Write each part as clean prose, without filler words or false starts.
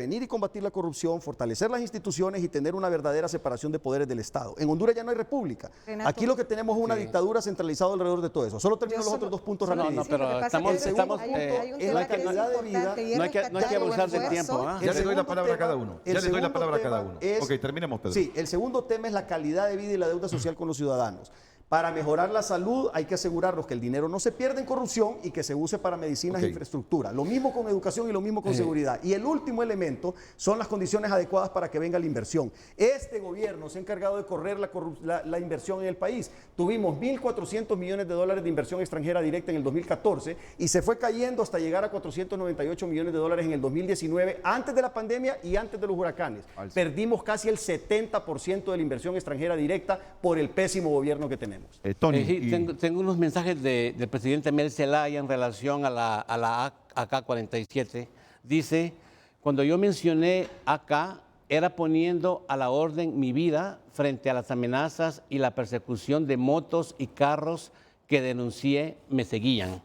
prevenir y combatir la corrupción, fortalecer las instituciones y tener una verdadera separación de poderes del Estado. En Honduras ya no hay república. Renato, Aquí lo que tenemos es una dictadura centralizada alrededor de todo eso. Solo termino los otros dos puntos rapidísimo. pero estamos hay un en tema la que es calidad de vida. importante y es no hay que rescatar abusar el del esfuerzo. tiempo. ¿Ah? Ya le doy la segundo palabra a cada tema- uno. el Ya le doy la segundo palabra a cada tema uno. es- Ok, terminemos, Pedro. Sí, el segundo tema es la calidad de vida y la deuda social con los ciudadanos. Para mejorar la salud hay que asegurarnos que el dinero no se pierda en corrupción y que se use para medicinas e Ok. infraestructura. Lo mismo con educación y lo mismo con seguridad. Y el último elemento son las condiciones adecuadas para que venga la inversión. Este gobierno se ha encargado de correr la inversión en el país. Tuvimos 1.400 millones de dólares de inversión extranjera directa en el 2014 y se fue cayendo hasta llegar a 498 millones de dólares en el 2019, antes de la pandemia y antes de los huracanes. Perdimos casi el 70% de la inversión extranjera directa por el pésimo gobierno que tenemos. Tony, Sí, y- tengo unos mensajes del presidente Mel Zelaya en relación a la AK-47. Dice, cuando yo mencioné AK, era poniendo a la orden mi vida frente a las amenazas y la persecución de motos y carros que denuncié me seguían.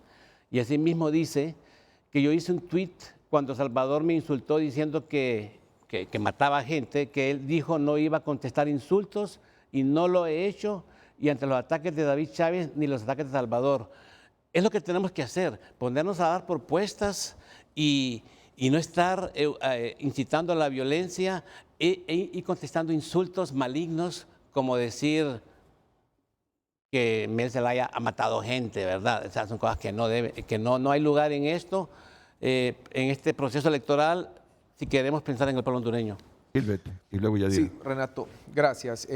Y asimismo dice que yo hice un tuit cuando Salvador me insultó diciendo que mataba gente, que él dijo no iba a contestar insultos y no lo he hecho, y ante los ataques de David Chávez ni los ataques de Salvador. Es lo que tenemos que hacer, ponernos a dar propuestas y no estar incitando a la violencia y contestando insultos malignos, como decir que Mel Zelaya ha matado gente, ¿verdad? Esas son cosas que no hay lugar en esto, en este proceso electoral, si queremos pensar en el pueblo hondureño. Gilbert, y luego ya Sí, digo. Renato, gracias.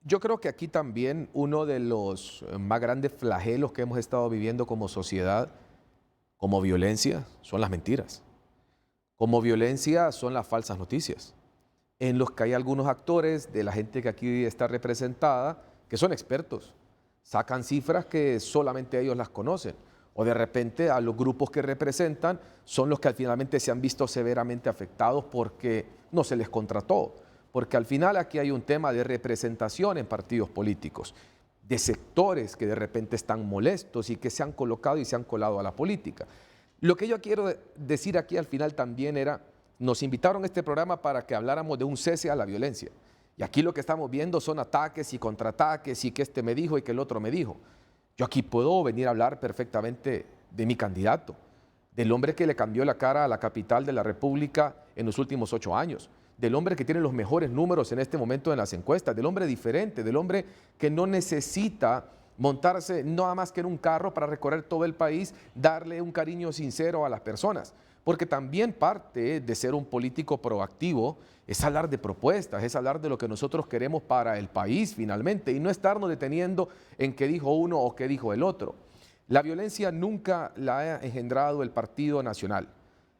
Yo creo que aquí también uno de los más grandes flagelos que hemos estado viviendo como sociedad, como violencia, son las mentiras. Como violencia son las falsas noticias, en los que hay algunos actores de la gente que aquí está representada que son expertos, sacan cifras que solamente ellos las conocen, o de repente a los grupos que representan son los que finalmente se han visto severamente afectados porque no se les contrató. Porque al final aquí hay un tema de representación en partidos políticos, de sectores que de repente están molestos y que se han colocado y se han colado a la política. Lo que yo quiero decir aquí al final también era, nos invitaron a este programa para que habláramos de un cese a la violencia. Y aquí lo que estamos viendo son ataques y contraataques y que este me dijo y que el otro me dijo. Yo aquí puedo venir a hablar perfectamente de mi candidato, del hombre que le cambió la cara a la capital de la República en los últimos 8 años. Del hombre que tiene los mejores números en este momento en las encuestas, del hombre diferente, del hombre que no necesita montarse nada más que en un carro para recorrer todo el país, darle un cariño sincero a las personas. Porque también parte de ser un político proactivo es hablar de propuestas, es hablar de lo que nosotros queremos para el país finalmente y no estarnos deteniendo en qué dijo uno o qué dijo el otro. La violencia nunca la ha engendrado el Partido Nacional.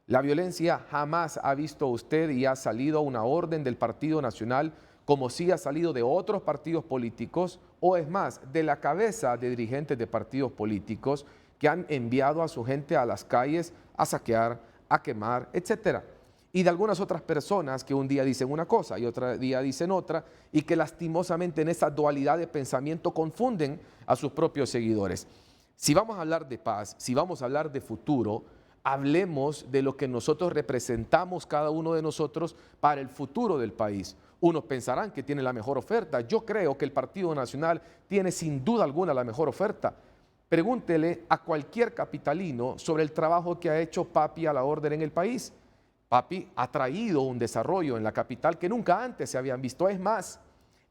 La violencia jamás ha visto usted y ha salido una orden del Partido Nacional como sí ha salido de otros partidos políticos o es más, de la cabeza de dirigentes de partidos políticos que han enviado a su gente a las calles a saquear, a quemar, etcétera. Y de algunas otras personas que un día dicen una cosa y otro día dicen otra y que lastimosamente en esa dualidad de pensamiento confunden a sus propios seguidores. Si vamos a hablar de paz, si vamos a hablar de futuro, hablemos de lo que nosotros representamos cada uno de nosotros para el futuro del país. Unos pensarán que tiene la mejor oferta. Yo creo que el Partido Nacional tiene sin duda alguna la mejor oferta. Pregúntele a cualquier capitalino sobre el trabajo que ha hecho Papi a la orden en el país. Papi ha traído un desarrollo en la capital que nunca antes se habían visto. Es más,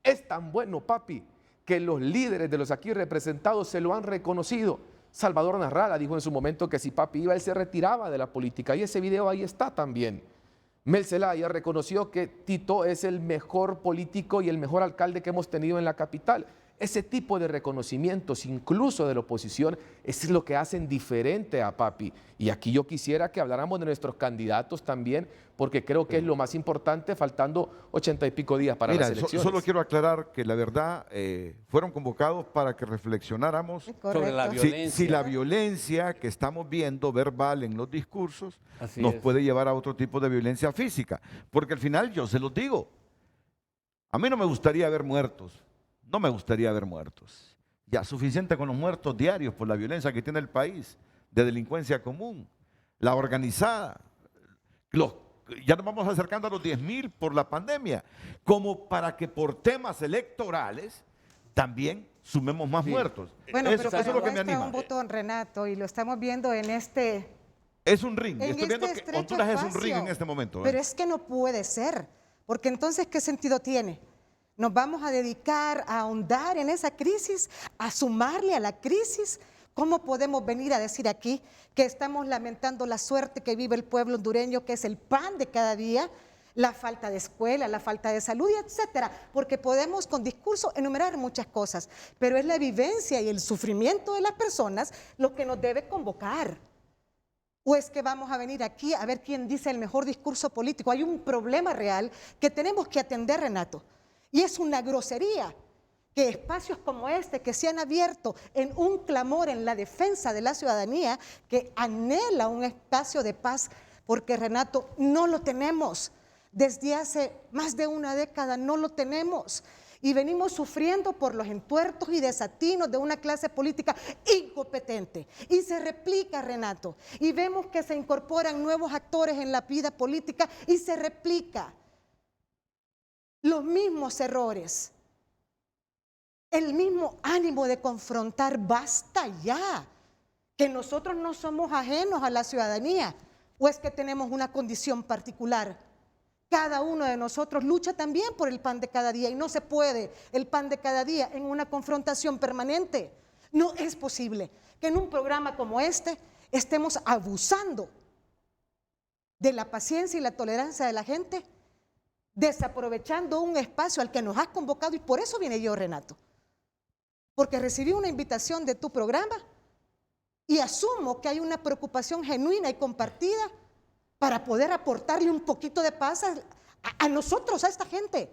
es tan bueno Papi que los líderes de los aquí representados se lo han reconocido. Salvador Narrala dijo en su momento que si Papi iba, él se retiraba de la política y ese video ahí está también. Mel Zelaya reconoció que Tito es el mejor político y el mejor alcalde que hemos tenido en la capital. Ese tipo de reconocimientos, incluso de la oposición, es lo que hacen diferente a Papi. Y aquí yo quisiera que habláramos de nuestros candidatos también, porque creo que es lo más importante, faltando 80 y pico días para las elecciones. Solo quiero aclarar que la verdad fueron convocados para que reflexionáramos Sobre la Correcto. violencia. si la violencia que estamos viendo verbal en los discursos Así nos es. puede llevar a otro tipo de violencia física. Porque al final yo se los digo, a mí no me gustaría ver muertos. No me gustaría ver muertos. Ya suficiente con los muertos diarios por la violencia que tiene el país, de delincuencia común, la organizada, los ya nos vamos acercando a los 10.000 por la pandemia, como para que por temas electorales también sumemos más muertos. Bueno, eso pero es lo que me muestra anima. un botón, Renato, y lo estamos viendo en este... Es un ring. en Estoy viendo este que estrecho Honduras es un espacio. ring en este momento. Pero es que no puede ser, porque entonces, ¿qué sentido tiene? ¿Nos vamos a dedicar a ahondar en esa crisis, a sumarle a la crisis? ¿Cómo podemos venir a decir aquí que estamos lamentando la suerte que vive el pueblo hondureño, que es el pan de cada día, la falta de escuela, la falta de salud, y etcétera? Porque podemos con discurso enumerar muchas cosas, pero es la vivencia y el sufrimiento de las personas lo que nos debe convocar. ¿O es que vamos a venir aquí a ver quién dice el mejor discurso político? Hay un problema real que tenemos que atender, Renato, y es una grosería que espacios como este, que se han abierto en un clamor en la defensa de la ciudadanía, que anhela un espacio de paz, porque, Renato, no lo tenemos. Desde hace más de una década no lo tenemos. Y venimos sufriendo por los entuertos y desatinos de una clase política incompetente. Y se replica, Renato, y vemos que se incorporan nuevos actores en la vida política y se replica los mismos errores, el mismo ánimo de confrontar. Basta ya, que nosotros no somos ajenos a la ciudadanía, o es que tenemos una condición particular. Cada uno de nosotros lucha también por el pan de cada día, y no se puede el pan de cada día en una confrontación permanente. No es posible que en un programa como este estemos abusando de la paciencia y la tolerancia de la gente, desaprovechando un espacio al que nos has convocado. Y por eso vine yo, Renato, porque recibí una invitación de tu programa y asumo que hay una preocupación genuina y compartida para poder aportarle un poquito de paz a nosotros, a esta gente,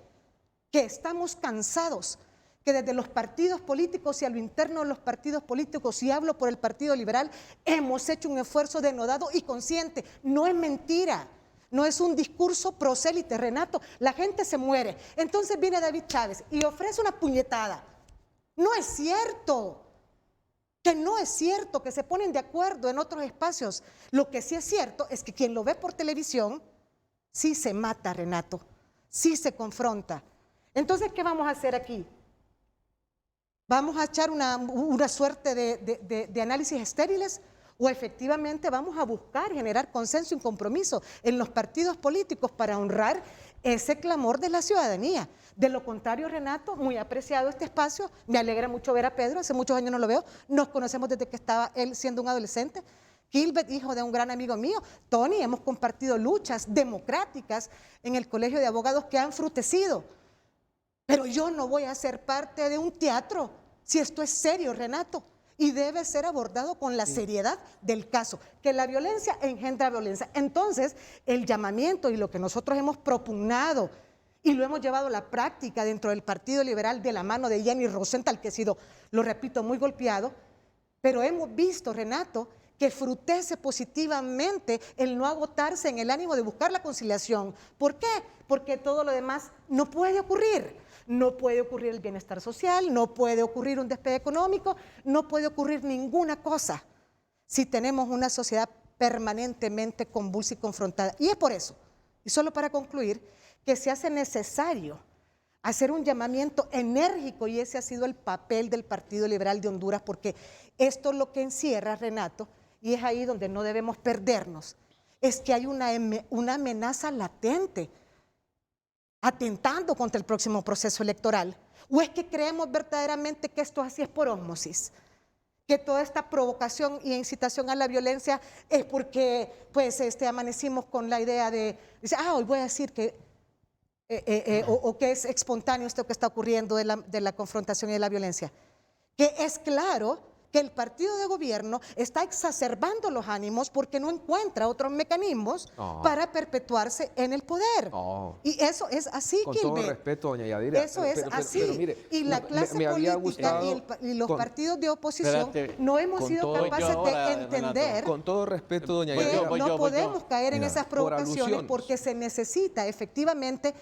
que estamos cansados, que desde los partidos políticos y a lo interno de los partidos políticos, y hablo por el Partido Liberal, hemos hecho un esfuerzo denodado y consciente. No es mentira, no es un discurso prosélite, Renato. La gente se muere. Entonces viene David Chávez y ofrece una puñetada. No es cierto. Que no es cierto, que se ponen de acuerdo en otros espacios. Lo que sí es cierto es que quien lo ve por televisión sí se mata, Renato, sí se confronta. Entonces, ¿qué vamos a hacer aquí? ¿Vamos a echar una suerte de análisis estériles? ¿O efectivamente vamos a buscar generar consenso y compromiso en los partidos políticos para honrar ese clamor de la ciudadanía? De lo contrario, Renato, muy apreciado este espacio, me alegra mucho ver a Pedro, hace muchos años no lo veo, nos conocemos desde que estaba él siendo un adolescente. Gilbert, hijo de un gran amigo mío, Tony, hemos compartido luchas democráticas en el Colegio de Abogados que han frutecido. Pero yo no voy a ser parte de un teatro, si esto es serio, Renato, y debe ser abordado con la seriedad del caso, que la violencia engendra violencia. Entonces, el llamamiento y lo que nosotros hemos propugnado y lo hemos llevado a la práctica dentro del Partido Liberal de la mano de Jenny Rosenthal, que ha sido, lo repito, muy golpeado, pero hemos visto, Renato, que frutece positivamente el no agotarse en el ánimo de buscar la conciliación. ¿Por qué? Porque todo lo demás no puede ocurrir. No puede ocurrir el bienestar social, no puede ocurrir un despegue económico, no puede ocurrir ninguna cosa si tenemos una sociedad permanentemente convulsa y confrontada. Y es por eso, y solo para concluir, que se hace necesario hacer un llamamiento enérgico, y ese ha sido el papel del Partido Liberal de Honduras, porque esto es lo que encierra, Renato, y es ahí donde no debemos perdernos, es que hay una amenaza latente atentando contra el próximo proceso electoral. ¿O es que creemos verdaderamente que esto así es por ósmosis? Que toda esta provocación y incitación a la violencia es porque pues, amanecimos con la idea de, hoy voy a decir que, o que es espontáneo esto que está ocurriendo de la confrontación y de la violencia. Que es claro que el partido de gobierno está exacerbando los ánimos porque no encuentra otros mecanismos para perpetuarse en el poder. Y eso es así, Con Gilbert. todo respeto, doña Yadira. Eso es así. Pero mire, y la clase política y los partidos de oposición no hemos sido capaces de entender con todo respeto, doña que Yadira. no podemos caer en esas provocaciones porque se necesita efectivamente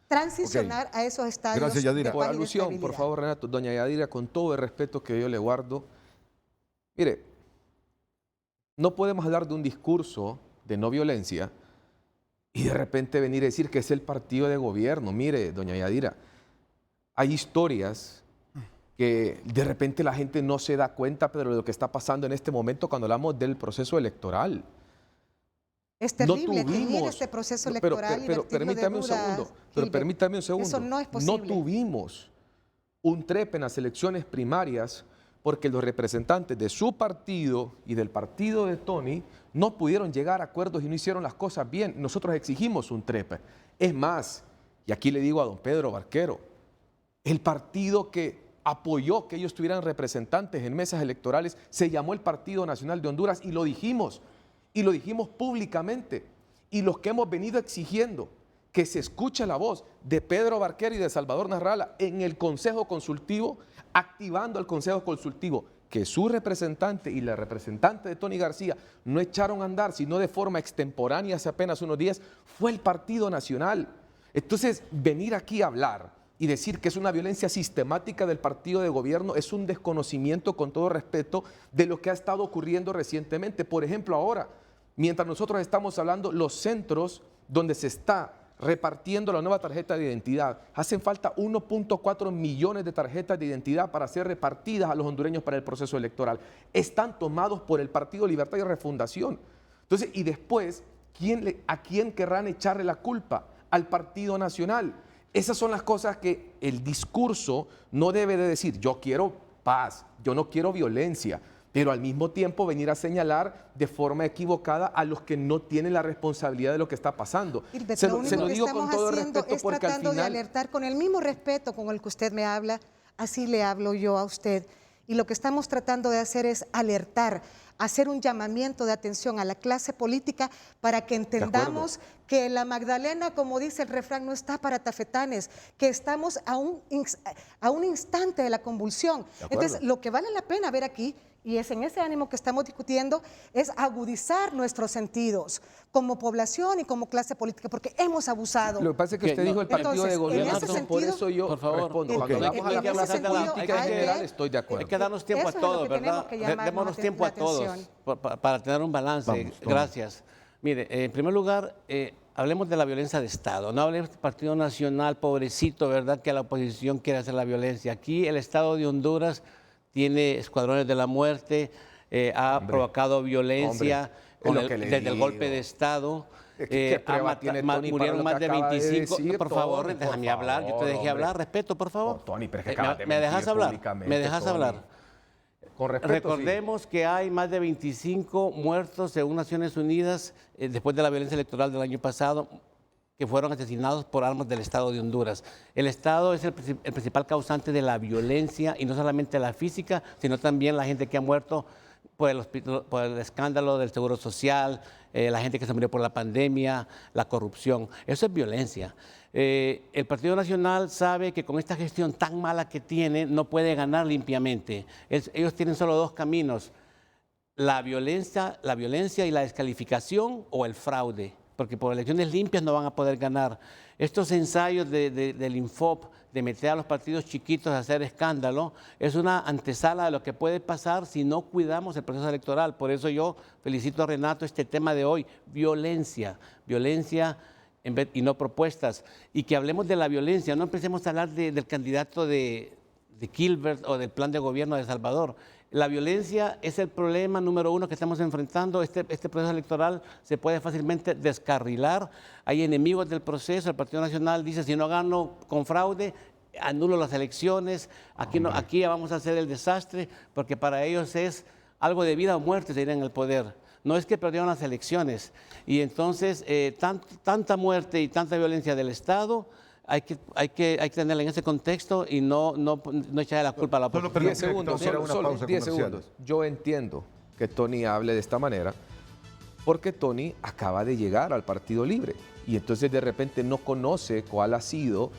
transicionar a esos estadios. Gracias, Yadira. Por alusión, por favor, Renato, doña Yadira, con todo el respeto que yo le guardo, mire, no podemos hablar de un discurso de no violencia y de repente venir a decir que es el partido de gobierno. Mire, doña Yadira, hay historias que de repente la gente no se da cuenta, pero de lo que está pasando en este momento cuando hablamos del proceso electoral. Es terrible que llegue este proceso electoral pero permítame un segundo. Pero permítame un segundo. Eso no es posible. No tuvimos un trepe en las elecciones primarias porque los representantes de su partido y del partido de Tony no pudieron llegar a acuerdos y no hicieron las cosas bien. Nosotros exigimos un trepe. Es más, y aquí le digo a don Pedro Barquero, el partido que apoyó que ellos tuvieran representantes en mesas electorales se llamó el Partido Nacional de Honduras y lo dijimos públicamente. Y los que hemos venido exigiendo que se escuche la voz de Pedro Barquero y de Salvador Narrala en el Consejo Consultivo, activando el Consejo Consultivo, que su representante y la representante de Tony García no echaron a andar, sino de forma extemporánea hace apenas unos días, fue el Partido Nacional. Entonces, venir aquí a hablar y decir que es una violencia sistemática del partido de gobierno es un desconocimiento, con todo respeto, de lo que ha estado ocurriendo recientemente. Por ejemplo, ahora, mientras nosotros estamos hablando, los centros donde se está repartiendo la nueva tarjeta de identidad, hacen falta 1.4 millones de tarjetas de identidad para ser repartidas a los hondureños para el proceso electoral. Están tomados por el Partido Libertad y Refundación. Entonces, y después, ¿a quién querrán echarle la culpa? Al Partido Nacional. Esas son las cosas que el discurso no debe de decir. Yo quiero paz, yo no quiero violencia, pero al mismo tiempo venir a señalar de forma equivocada a los que no tienen la responsabilidad de lo que está pasando. Se lo digo con todo respeto, es porque tratando de alertar con el mismo respeto con el que usted me habla, así le hablo yo a usted. Y lo que estamos tratando de hacer es alertar, hacer un llamamiento de atención a la clase política para que entendamos que la Magdalena, como dice el refrán, no está para tafetanes, que estamos a un instante de la convulsión. Entonces, lo que vale la pena ver aquí, y es en ese ánimo que estamos discutiendo, es agudizar nuestros sentidos como población y como clase política, porque hemos abusado. Lo que pasa es que usted dijo el partido de gobierno, por eso yo respondo. Cuando hablamos de la clase política en general, estoy de acuerdo. Hay que darnos tiempo a todos, ¿verdad? Démonos tiempo a todos para tener un balance. Gracias. Mire, en primer lugar, hablemos de la violencia de Estado. No hablemos del Partido Nacional, pobrecito, ¿verdad? Que la oposición quiere hacer la violencia. Aquí el Estado de Honduras tiene escuadrones de la muerte, ha provocado violencia desde el golpe de Estado. Murieron más de 25. Por favor, déjame hablar. Yo te dejé hablar. Respeto, por favor. Tony, pero es que ¿Me dejas hablar? ¿Me dejas hablar? Con respeto, recordemos que hay más de 25 muertos según Naciones Unidas después de la violencia electoral del año pasado, que fueron asesinados por armas del Estado de Honduras. El Estado es el principal causante de la violencia, y no solamente la física, sino también la gente que ha muerto por el escándalo del Seguro Social, la gente que se murió por la pandemia, la corrupción. Eso es violencia. El Partido Nacional sabe que con esta gestión tan mala que tiene, no puede ganar limpiamente. Ellos tienen solo dos caminos: la violencia y la descalificación, o el fraude, porque por elecciones limpias no van a poder ganar. Estos ensayos del Infop de meter a los partidos chiquitos a hacer escándalo es una antesala de lo que puede pasar si no cuidamos el proceso electoral. Por eso yo felicito a Renato este tema de hoy: violencia y no propuestas. Y que hablemos de la violencia, no empecemos a hablar del candidato de Gilbert o del plan de gobierno de Salvador. La violencia es el problema número uno que estamos enfrentando. Este proceso electoral se puede fácilmente descarrilar. Hay enemigos del proceso. El Partido Nacional dice: si no gano con fraude, anulo las elecciones. Aquí vamos a hacer el desastre, porque para ellos es algo de vida o muerte seguir en el poder. No es que perdieron las elecciones. Y entonces, tanta muerte y tanta violencia del Estado, hay que tenerla en ese contexto y no echarle la culpa a la oposición. 10 segundos, solo 10 segundos. Yo entiendo que Tony hable de esta manera porque Tony acaba de llegar al Partido Libre y entonces de repente no conoce cuál ha sido